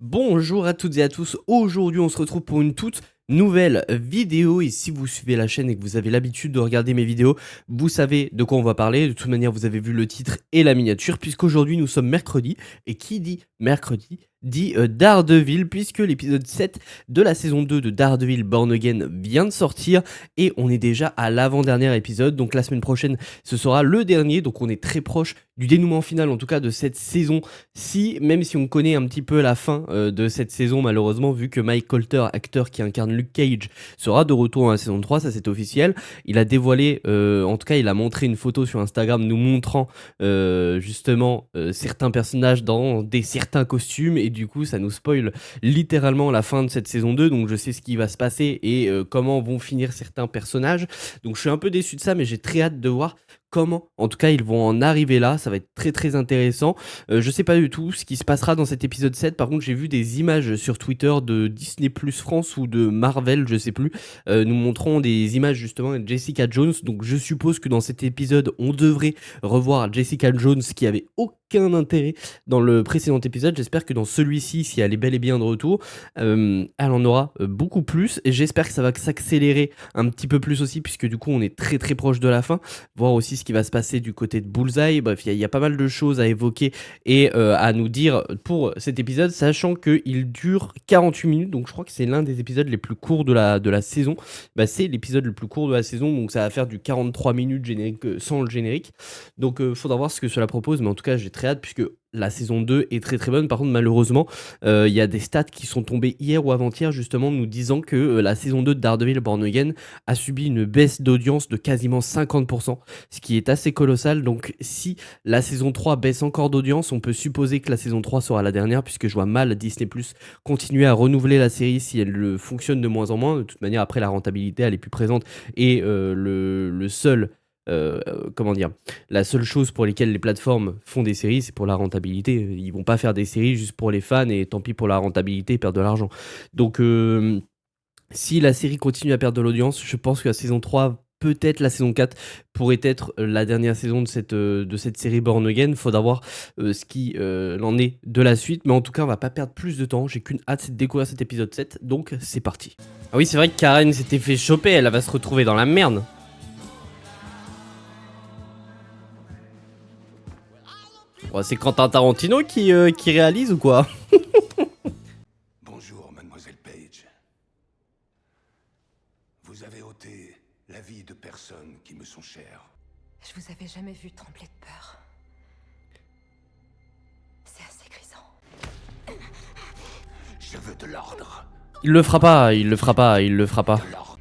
Bonjour à toutes et à tous, aujourd'hui on se retrouve pour une toute nouvelle vidéo et si vous suivez la chaîne et que vous avez l'habitude de regarder mes vidéos, vous savez de quoi on va parler. De toute manière vous avez vu le titre et la miniature puisqu'aujourd'hui nous sommes mercredi et qui dit mercredi dit Daredevil puisque l'épisode 7 de la saison 2 de Daredevil Born Again vient de sortir et on est déjà à l'avant-dernier épisode, donc la semaine prochaine ce sera le dernier, donc on est très proche du dénouement final en tout cas de cette saison. Si, même si on connaît un petit peu la fin de cette saison, malheureusement, vu que Mike Colter, acteur qui incarne Luke Cage, sera de retour dans la saison 3, ça c'est officiel. Il a dévoilé, en tout cas, il a montré une photo sur Instagram nous montrant justement certains personnages dans certains costumes, et du coup, ça nous spoil littéralement la fin de cette saison 2, donc je sais ce qui va se passer et comment vont finir certains personnages. Donc je suis un peu déçu de ça, mais j'ai très hâte de voir comment, en tout cas, ils vont en arriver là, ça va être très très intéressant. Je sais pas du tout ce qui se passera dans cet épisode 7. Par contre, j'ai vu des images sur Twitter de Disney Plus France ou de Marvel, je sais plus, nous montrant des images justement de Jessica Jones. Donc je suppose que dans cet épisode, on devrait revoir Jessica Jones qui avait aucun intérêt dans le précédent épisode. J'espère que dans celui-ci, si elle est bel et bien de retour, elle en aura beaucoup plus. Et j'espère que ça va s'accélérer un petit peu plus aussi, puisque du coup, on est très très proche de la fin. Voir aussi ce qui va se passer du côté de Bullseye. Bref, il y a pas mal de choses à évoquer et à nous dire pour cet épisode, sachant qu'il dure 48 minutes, donc je crois que c'est l'un des épisodes les plus courts de la saison. Bah, c'est l'épisode le plus court de la saison, donc ça va faire du 43 minutes générique, sans le générique. Donc faudra voir ce que cela propose, mais en tout cas j'ai très hâte puisque la saison 2 est très très bonne. Par contre, malheureusement, il y a des stats qui sont tombés hier ou avant-hier justement nous disant que la saison 2 de Daredevil Born Again a subi une baisse d'audience de quasiment 50%, ce qui est assez colossal. Donc si la saison 3 baisse encore d'audience, on peut supposer que la saison 3 sera la dernière, puisque je vois mal Disney Plus continuer à renouveler la série si elle fonctionne de moins en moins. De toute manière, après la rentabilité, elle est plus présente et le seul comment dire, la seule chose pour lesquelles les plateformes font des séries, c'est pour la rentabilité. Ils vont pas faire des séries juste pour les fans et tant pis pour la rentabilité, perdre de l'argent. Donc si la série continue à perdre de l'audience, je pense que la saison 3, peut-être la saison 4, pourrait être la dernière saison de cette série Born Again. Faudra voir ce qui en est de la suite. Mais en tout cas, on va pas perdre plus de temps. J'ai qu'une hâte, c'est de découvrir cet épisode 7. Donc, c'est parti. Ah oui, c'est vrai que Karen s'était fait choper. Elle va se retrouver dans la merde. Oh, c'est Quentin Tarantino qui réalise ou quoi? Bonjour, mademoiselle Page. Vous avez ôté la vie de personnes qui me sont chères. Je vous avais jamais vu trembler de peur. C'est assez grisant. Je veux de l'ordre. Il le fera pas, il le fera pas, il le fera pas. De l'ordre.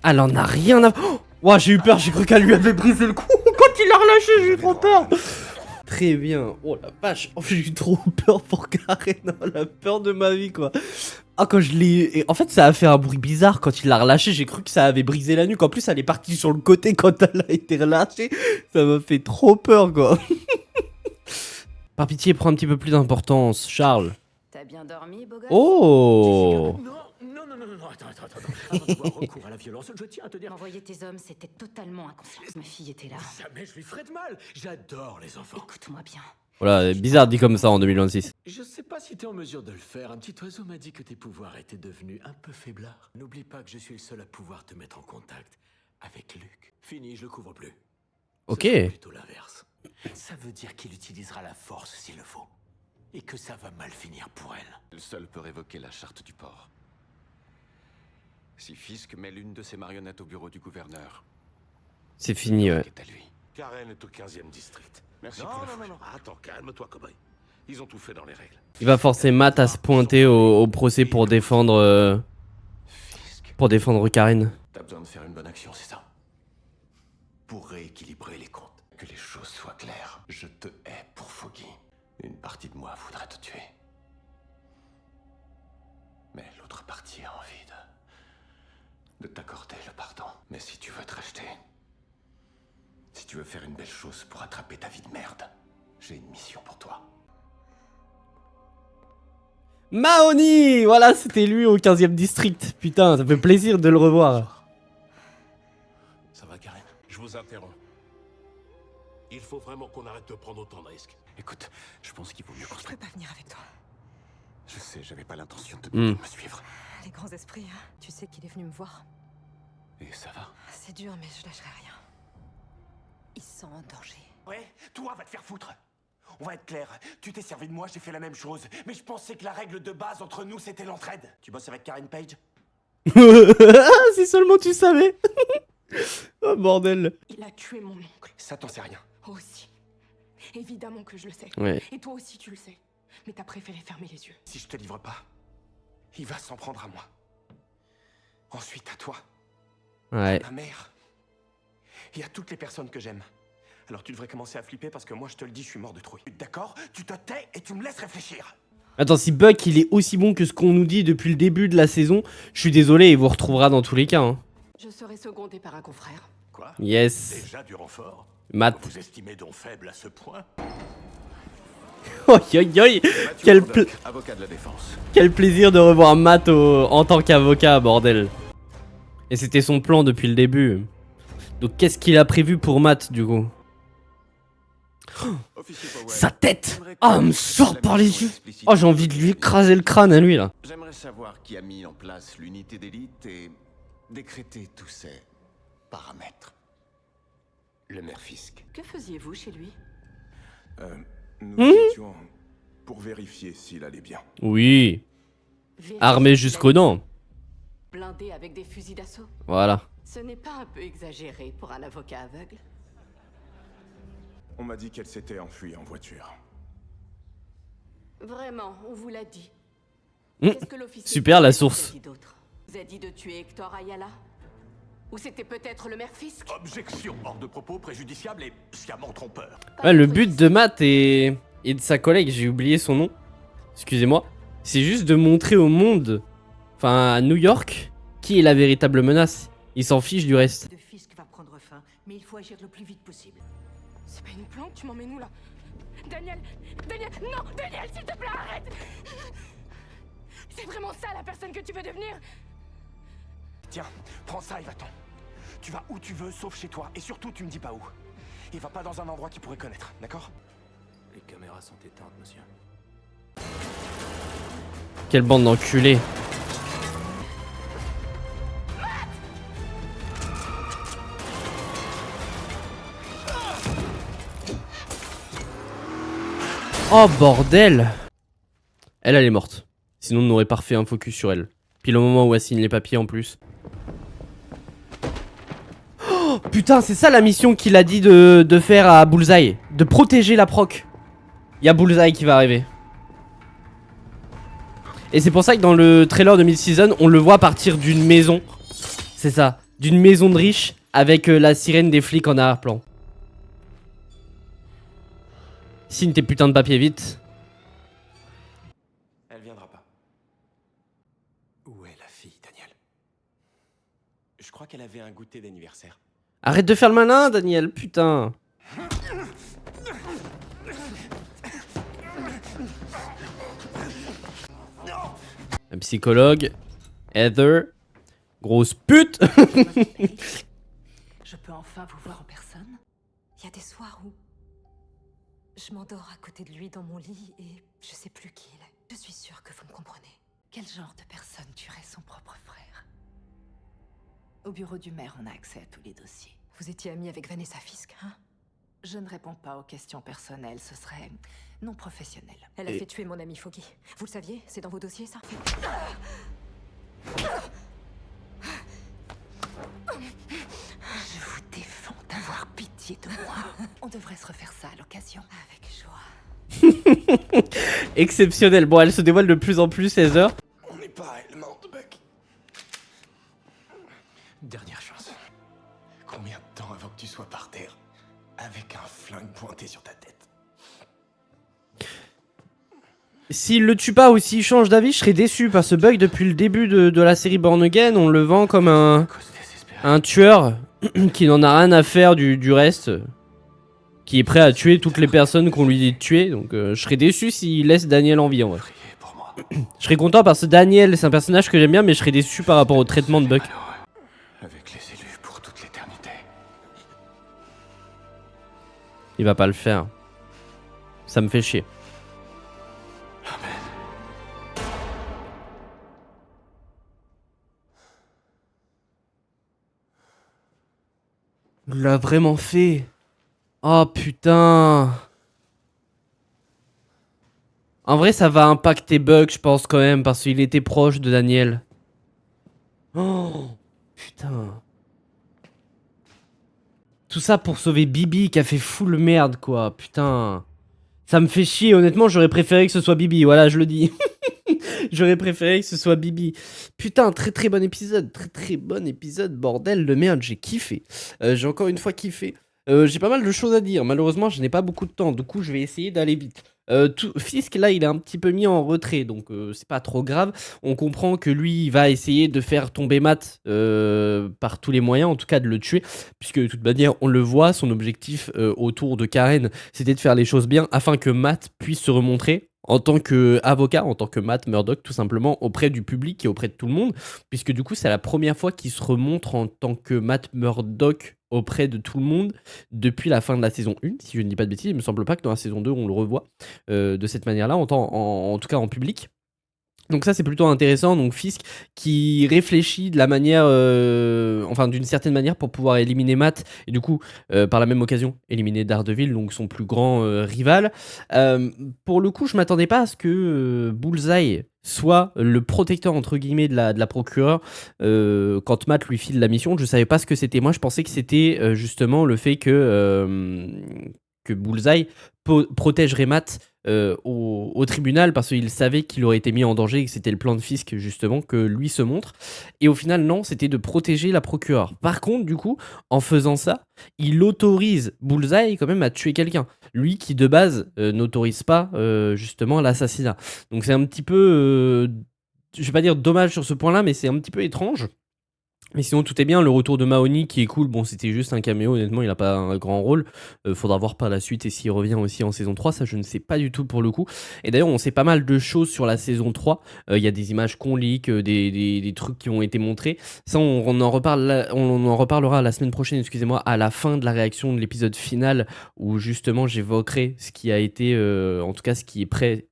Elle en a rien à... Oh ouah, j'ai eu peur, j'ai cru qu'elle lui avait brisé le cou. Quand il l'a relâché, j'ai eu trop peur. Très bien. Oh la vache, oh, j'ai eu trop peur pour Karen. Oh, la peur de ma vie, quoi. Ah, quand je l'ai... Et en fait, ça a fait un bruit bizarre quand il l'a relâché. J'ai cru que ça avait brisé la nuque. En plus, elle est partie sur le côté quand elle a été relâchée. Ça m'a fait trop peur, quoi. Par pitié, prends un petit peu plus d'importance, Charles. T'as bien dormi, beau gosse? Oh. Non, attends. Avant d'avoir recours à la violence, je tiens à te dire... Envoyer tes hommes, c'était totalement inconscient. Ma fille était là. Jamais je lui ferai de mal. J'adore les enfants. Écoute-moi bien. Voilà, bizarre dit comme ça en 2026. Je sais pas si t'es en mesure de le faire. Un petit oiseau m'a dit que tes pouvoirs étaient devenus un peu faiblards. N'oublie pas que je suis le seul à pouvoir te mettre en contact avec Luke. Fini, je le couvre plus. Ok. Ce sera plutôt l'inverse. Ça veut dire qu'il utilisera la force s'il le faut. Et que ça va mal finir pour elle. Seul peut révoquer la charte du port. Si Fisk met l'une de ses marionnettes au bureau du gouverneur, C'est fini, ouais. c'est à lui. Karen est au 15e district. Merci non, pour la non. Attends, calme-toi, cowboy. Ils ont tout fait dans les règles. Il va forcer Matt à se pointer au procès pour défendre Karen. T'as besoin de faire une bonne action, c'est ça? Pour rééquilibrer les comptes. Que les choses soient claires. Je te hais pour Foggy. Une partie de moi voudrait te tuer. Mais l'autre partie a envie de t'accorder le pardon. Mais si tu veux te racheter, si tu veux faire une belle chose pour attraper ta vie de merde, j'ai une mission pour toi. Mahoney. Voilà, c'était lui au 15e district. Putain, ça fait plaisir de le revoir. Ça va, Karen? Je vous interromps. Il faut vraiment qu'on arrête de prendre autant de risques. Écoute, je pense qu'il vaut mieux qu'on se... Je peux pas venir avec toi. sais, j'avais pas l'intention de Hmm. me suivre. Les grands esprits, hein. Tu sais qu'il est venu me voir. Et ça va? C'est dur, mais je lâcherai rien. Il se sent en danger. Ouais, toi, va te faire foutre. On va être clair. Tu t'es servi de moi, j'ai fait la même chose. Mais je pensais que la règle de base entre nous, c'était l'entraide. Tu bosses avec Karen Page? Si seulement tu savais. Oh bordel. Il a tué mon oncle. Ça, t'en sais rien. Aussi. Évidemment que je le sais. Ouais. Et toi aussi, tu le sais. Mais t'as préféré fermer les yeux. Si je te livre pas, il va s'en prendre à moi. Ensuite, à toi, Ouais. à ma mère. Et à toutes les personnes que j'aime. Alors tu devrais commencer à flipper parce que moi, je te le dis, je suis mort de trouille. D'accord? Tu te tais et tu me laisses réfléchir. Attends, si Buck il est aussi bon que ce qu'on nous dit depuis le début de la saison, je suis désolé, il vous retrouvera dans tous les cas. Hein. Je serai secondé par un confrère. Quoi? Yes. Déjà du renfort? Matt. Vous estimez donc faible à ce point? Oi, oi, oi. Quel, Avocat de la défense. quel plaisir de revoir Matt en tant qu'avocat, bordel. Et c'était son plan depuis le début. Donc qu'est-ce qu'il a prévu pour Matt, du coup? Officier Powell, Sa tête! j'aimerais Ah, que me vous sort la par les mission yeux! explicite Oh, j'ai envie de lui écraser le crâne à lui, là. J'aimerais savoir qui a mis en place l'unité d'élite et décrété tous ces paramètres. Le maire Fisk. Que faisiez-vous chez lui? Nous étions pour vérifier s'il allait bien. Oui. Vérifier Armé qu'il jusqu'aux allait dents. blindé avec des fusils d'assaut? Voilà. Ce n'est pas un peu exagéré pour un avocat aveugle? On m'a dit qu'elle s'était enfuie en voiture. Vraiment, on vous l'a dit. Hmm. Qu'est-ce que l'officier Super, la Powell source. vous a dit d'autre? Vous a dit de tuer Hector Ayala? Ou c'était peut-être le maire Fisk? Objection hors de propos préjudiciable et sciemment trompeur. Ouais, le but de Matt et de sa collègue, j'ai oublié son nom. Excusez-moi. C'est juste de montrer au monde, enfin à New York, qui est la véritable menace. Il s'en fiche du reste. De Fisk va prendre fin, mais il faut agir le plus vite possible. C'est pas une planque, tu m'emmènes où là? Daniel! Daniel! Non! Daniel, s'il te plaît, arrête! C'est vraiment ça la personne que tu veux devenir? Tiens, prends ça et va-t'en. Tu vas où tu veux, sauf chez toi. Et surtout, tu me dis pas où. Et va pas dans un endroit qu'il pourrait connaître, d'accord? Les caméras sont éteintes, monsieur. Quelle bande d'enculés. Oh bordel! Elle est morte. Sinon on n'aurait pas refait un focus sur elle. Puis le moment où elle signe les papiers en plus. Oh, putain, c'est ça la mission qu'il a dit de faire à Bullseye. De protéger la proc. Il y a Bullseye qui va arriver. Et c'est pour ça que dans le trailer de mid-season, on le voit partir d'une maison. C'est ça, d'une maison de riches avec la sirène des flics en arrière-plan. Signe tes putains de papiers vite. Elle viendra pas. Où est la fille, Daniel? Je crois qu'elle avait un goûter d'anniversaire. Arrête de faire le malin, Daniel, putain. Un psychologue. Heather. Grosse pute. Je peux enfin vous voir en personne? Il y a des soirs où je m'endors à côté de lui dans mon lit et je sais plus qui il est. Je suis sûre que vous me comprenez. Quel genre de personne tuerait son propre frère? Au bureau du maire, on a accès à tous les dossiers. Vous étiez amie avec Vanessa Fisk, hein? Je ne réponds pas aux questions personnelles, ce serait non professionnel. Elle a fait tuer mon ami Foggy. Vous le saviez? C'est dans vos dossiers, ça? Je vous défends d'avoir pitié de moi. On devrait se refaire ça à l'occasion. Avec joie. Exceptionnel. Bon, elle se dévoile de plus en plus, Heather. On n'est pas à elle morte, Buck. Dernière chance. Combien de temps avant que tu sois par terre? Avec un flingue pointé sur ta tête. S'il le tue pas ou s'il change d'avis, je serais déçu parce que Buck, depuis le début de la série Born Again, on le vend comme un tueur qui n'en a rien à faire du reste. Qui est prêt à tuer toutes les personnes qu'on lui dit de tuer. Donc je serais déçu s'il laisse Daniel en vie en vrai. Priez pour moi. Je serais content parce que Daniel, c'est un personnage que j'aime bien, mais je serais déçu par rapport au traitement de Buck. Avec les élus pour toute l'éternité. Il va pas le faire. Ça me fait chier. Il l'a vraiment fait. Oh putain. En vrai, ça va impacter Buck, je pense quand même, parce qu'il était proche de Daniel. Oh putain. Tout ça pour sauver Bibi qui a fait full merde, quoi. Putain. Ça me fait chier, honnêtement, j'aurais préféré que ce soit Bibi, voilà, je le dis. J'aurais préféré que ce soit Bibi. Putain, très très bon épisode. Très très bon épisode, bordel de merde, j'ai kiffé. J'ai encore une fois kiffé. J'ai pas mal de choses à dire. Malheureusement, je n'ai pas beaucoup de temps. Du coup, je vais essayer d'aller vite. Fisk, là, il est un petit peu mis en retrait. Donc, c'est pas trop grave. On comprend que lui, il va essayer de faire tomber Matt par tous les moyens. En tout cas, de le tuer. Puisque, de toute manière, on le voit. Son objectif autour de Karen, c'était de faire les choses bien afin que Matt puisse se remontrer en tant qu'avocat, en tant que Matt Murdock, tout simplement, auprès du public et auprès de tout le monde, puisque du coup, c'est la première fois qu'il se remontre en tant que Matt Murdock auprès de tout le monde depuis la fin de la saison 1, si je ne dis pas de bêtises. Il me semble pas que dans la saison 2, on le revoit de cette manière-là, en tout cas en public. Donc ça c'est plutôt intéressant, donc Fisk qui réfléchit de la manière, enfin d'une certaine manière pour pouvoir éliminer Matt et du coup par la même occasion éliminer Daredevil, donc son plus grand rival. Pour le coup je m'attendais pas à ce que Bullseye soit le protecteur entre guillemets de la procureure quand Matt lui file la mission. Je savais pas ce que c'était, moi je pensais que c'était justement le fait que Bullseye protégerait Matt au tribunal parce qu'il savait qu'il aurait été mis en danger et que c'était le plan de Fisk justement que lui se montre. Et au final non, c'était de protéger la procureure. Par contre du coup, en faisant ça, il autorise Bullseye quand même à tuer quelqu'un. Lui qui de base n'autorise pas justement l'assassinat. Donc c'est un petit peu, je vais pas dire dommage sur ce point-là, mais c'est un petit peu étrange. Mais sinon tout est bien, le retour de Mahoney qui est cool, bon c'était juste un caméo, honnêtement il a pas un grand rôle, faudra voir par la suite et s'il revient aussi en saison 3, ça je ne sais pas du tout pour le coup. Et d'ailleurs on sait pas mal de choses sur la saison 3, il y a des images qu'on leak, des trucs qui ont été montrés, ça on en reparlera la semaine prochaine, excusez-moi, à la fin de la réaction de l'épisode final, où justement j'évoquerai ce qui a été, en tout cas ce qui est prêt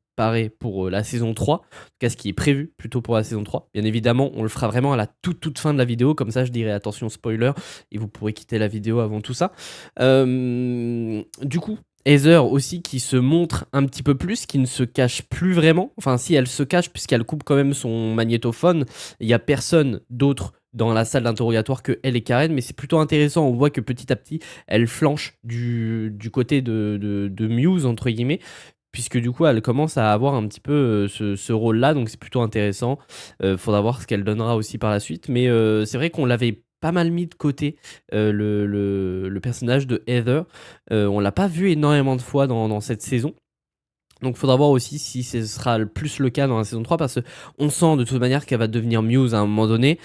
pour la saison 3, en tout cas ce qui est prévu plutôt pour la saison 3. Bien évidemment, on le fera vraiment à la toute fin de la vidéo, comme ça je dirai attention spoiler, et vous pourrez quitter la vidéo avant tout ça. Du coup, Heather aussi qui se montre un petit peu plus, qui ne se cache plus vraiment, enfin si elle se cache puisqu'elle coupe quand même son magnétophone, il n'y a personne d'autre dans la salle d'interrogatoire que elle et Karen, mais c'est plutôt intéressant, on voit que petit à petit elle flanche du côté de Muse entre guillemets, puisque du coup elle commence à avoir un petit peu ce rôle-là, donc c'est plutôt intéressant. Faudra voir ce qu'elle donnera aussi par la suite, mais c'est vrai qu'on l'avait pas mal mis de côté, le personnage de Heather. On l'a pas vu énormément de fois dans cette saison. Donc faudra voir aussi si ce sera plus le cas dans la saison 3 parce qu'on sent de toute manière qu'elle va devenir Muse à un moment donné,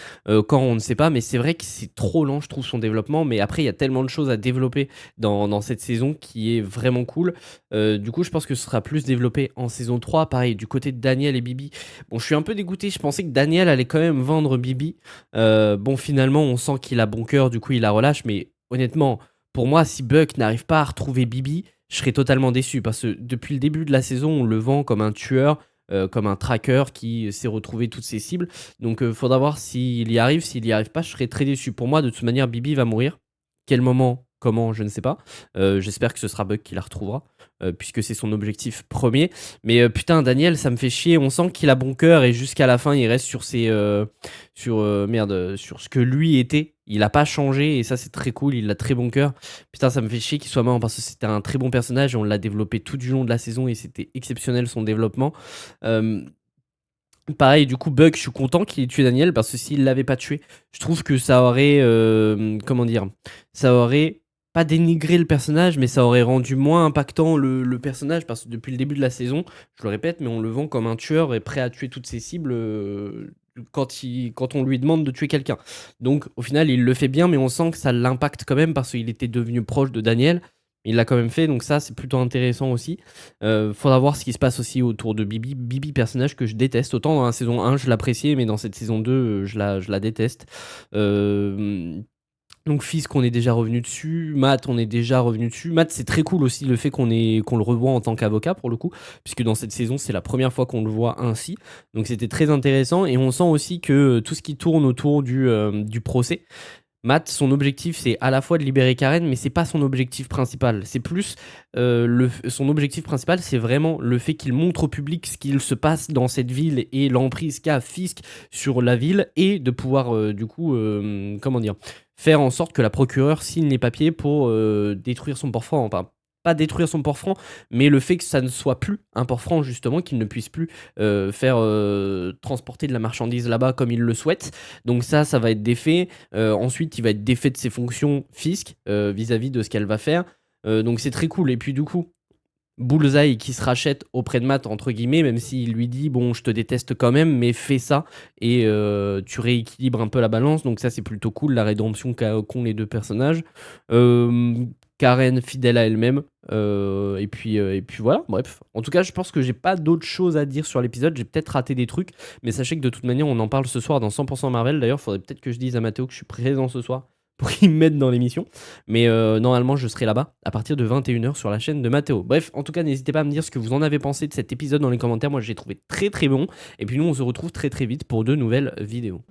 quand on ne sait pas, mais c'est vrai que c'est trop lent je trouve son développement, mais après il y a tellement de choses à développer dans cette saison qui est vraiment cool. Du coup je pense que ce sera plus développé en saison 3, pareil du côté de Daniel et Bibi. Bon je suis un peu dégoûté, je pensais que Daniel allait quand même vendre Bibi. Bon finalement on sent qu'il a bon cœur, du coup il la relâche, mais honnêtement pour moi si Buck n'arrive pas à retrouver Bibi, je serais totalement déçu parce que depuis le début de la saison, on le vend comme un tueur, comme un tracker qui sait retrouver toutes ses cibles. Donc, faudra voir s'il y arrive. S'il y arrive pas, je serais très déçu. Pour moi, de toute manière, Bibi va mourir. Quel moment, comment, je ne sais pas. J'espère que ce sera Buck qui la retrouvera, puisque c'est son objectif premier. Mais putain, Daniel, ça me fait chier. On sent qu'il a bon cœur et jusqu'à la fin, il reste sur sur ce que lui était. Il a pas changé et ça c'est très cool, il a très bon cœur. Putain ça me fait chier qu'il soit mort parce que c'était un très bon personnage et on l'a développé tout du long de la saison et c'était exceptionnel son développement. Pareil du coup Buck, je suis content qu'il ait tué Daniel parce que s'il l'avait pas tué, je trouve que ça aurait, comment dire, ça aurait pas dénigré le personnage mais ça aurait rendu moins impactant le personnage parce que depuis le début de la saison, je le répète, mais on le vend comme un tueur et prêt à tuer toutes ses cibles quand on lui demande de tuer quelqu'un. Donc au final il le fait bien mais on sent que ça l'impacte quand même parce qu'il était devenu proche de Daniel. Il l'a quand même fait donc ça c'est plutôt intéressant aussi. Faudra voir ce qui se passe aussi autour de Bibi. Bibi personnage que je déteste. Autant dans la saison 1 je l'appréciais mais dans cette saison 2 je la déteste. Donc Fisk on est déjà revenu dessus, Matt on est déjà revenu dessus. Matt c'est très cool aussi le fait qu'on le revoit en tant qu'avocat pour le coup, puisque dans cette saison c'est la première fois qu'on le voit ainsi. Donc c'était très intéressant et on sent aussi que tout ce qui tourne autour du procès, Matt, son objectif, c'est à la fois de libérer Karen, mais c'est pas son objectif principal. C'est plus son objectif principal, c'est vraiment le fait qu'il montre au public ce qu'il se passe dans cette ville et l'emprise qu'a Fisk sur la ville, et de pouvoir du coup, comment dire, faire en sorte que la procureure signe les papiers pour détruire son port franc. Enfin, pas détruire son port franc, mais le fait que ça ne soit plus un port franc, justement, qu'il ne puisse plus faire transporter de la marchandise là-bas comme il le souhaite. Donc ça va être défait. Ensuite, il va être défait de ses fonctions Fisk vis-à-vis de ce qu'elle va faire. Donc c'est très cool. Et puis du coup, Bullseye qui se rachète auprès de Matt, entre guillemets, même s'il lui dit bon, je te déteste quand même, mais fais ça et tu rééquilibres un peu la balance. Donc ça, c'est plutôt cool, la rédemption qu'ont les deux personnages. Karen fidèle à elle-même, et puis voilà, bref. En tout cas, je pense que j'ai pas d'autres choses à dire sur l'épisode. J'ai peut-être raté des trucs, mais sachez que de toute manière, on en parle ce soir dans 100% Marvel. D'ailleurs, faudrait peut-être que je dise à Mathéo que je suis présent ce soir pour qu'il m'aide dans l'émission. Mais normalement, je serai là-bas à partir de 21h sur la chaîne de Mathéo. Bref, en tout cas, n'hésitez pas à me dire ce que vous en avez pensé de cet épisode dans les commentaires. Moi, j'ai trouvé très très bon. Et puis nous, on se retrouve très très vite pour de nouvelles vidéos.